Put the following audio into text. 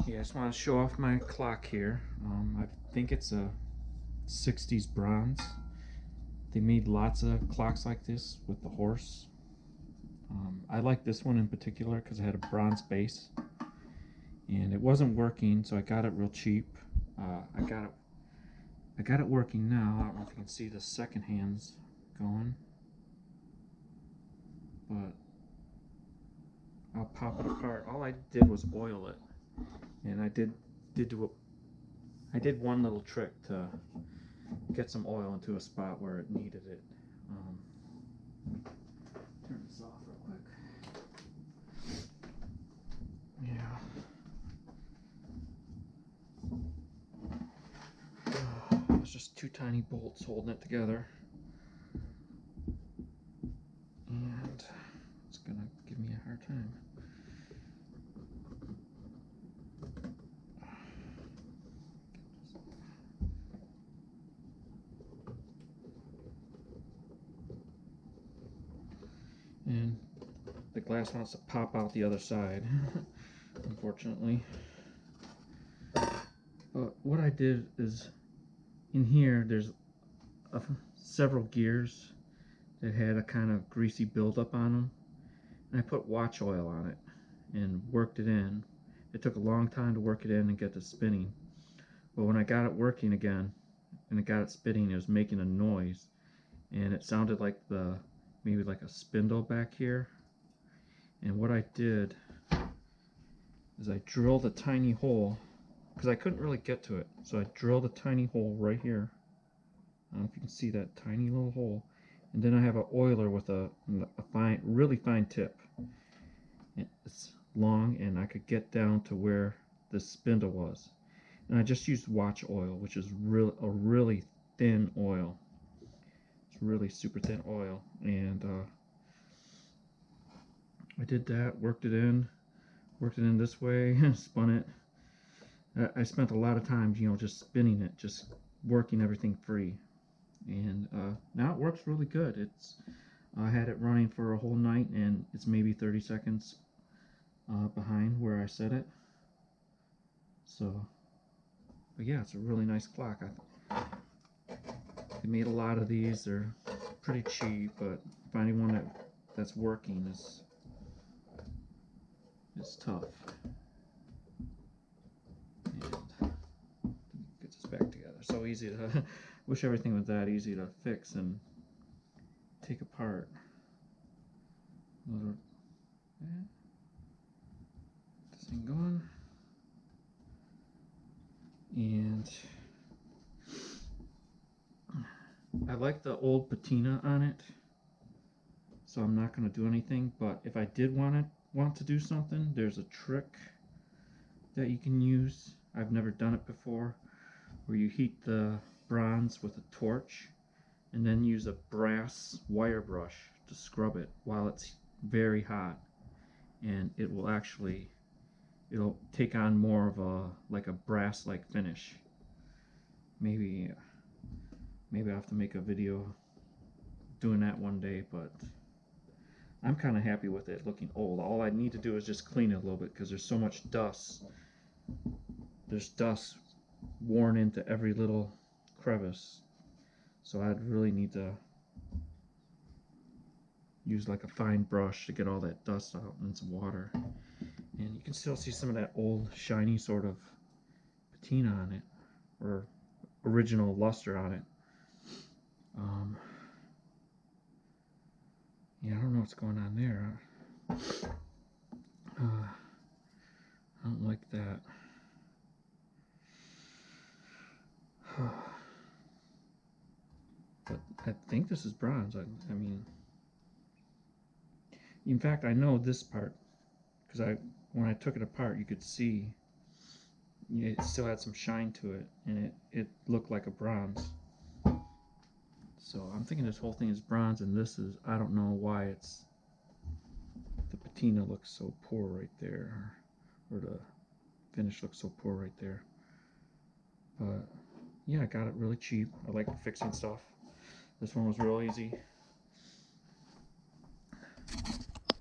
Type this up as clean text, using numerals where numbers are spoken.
Yeah, I just want to show off my clock here. I think it's a 60s bronze. They made lots of clocks like this with the horse. I like this one in particular because it had a bronze base, and it wasn't working, so I got it real cheap. I got it working now. I don't know if you can see the second hands going, but I'll pop it apart. All I did was oil it, and I did one little trick to get some oil into a spot where it needed it. Turn this off real quick. Yeah. It's just two tiny bolts holding it together, and it's gonna give me a hard time. And the glass wants to pop out the other side, unfortunately. But what I did is, in here there's several gears that had a kind of greasy buildup on them, and I put watch oil on it and worked it in. It took a long time to work it in and get it spinning, but when I got it working again and it got it spinning, it was making a noise, and it sounded like maybe like a spindle back here. And what I did is I drilled a tiny hole, because I couldn't really get to it, so I drilled a tiny hole right here. I don't know if you can see that tiny little hole. And then I have an oiler with a fine, really fine tip. It's long, and I could get down to where the spindle was. And I just used watch oil, which is a really thin oil. It's really super thin oil, and I did that, worked it in this way, spun it. I spent a lot of time, just spinning it, just working everything free, and now it works really good. I had it running for a whole night, and it's maybe 30 seconds behind where I set it. So, but yeah, it's a really nice clock. They made a lot of these. They're pretty cheap, but finding one that's working is tough. And get this back together. So easy to wish everything was that easy to fix and take apart. This thing going, and I like the old patina on it, so I'm not going to do anything. But if I did want to do something, there's a trick that you can use. I've never done it before, where you heat the bronze with a torch and then use a brass wire brush to scrub it while it's very hot, and it'll take on more of a brass like finish. Maybe I have to make a video doing that one day, but I'm kind of happy with it looking old. All I need to do is just clean it a little bit, because there's so much dust. There's dust worn into every little crevice, so I'd really need to use like a fine brush to get all that dust out and some water. And you can still see some of that old shiny sort of patina on it, or original luster on it. Yeah, I don't know what's going on there. I don't like that. But I think this is bronze. I mean, in fact, I know this part, because when I took it apart, you could see it still had some shine to it, and it looked like a bronze. So I'm thinking this whole thing is bronze, and this is, I don't know why the patina looks so poor right there, or the finish looks so poor right there. But yeah, I got it really cheap. I like fixing stuff. This one was real easy.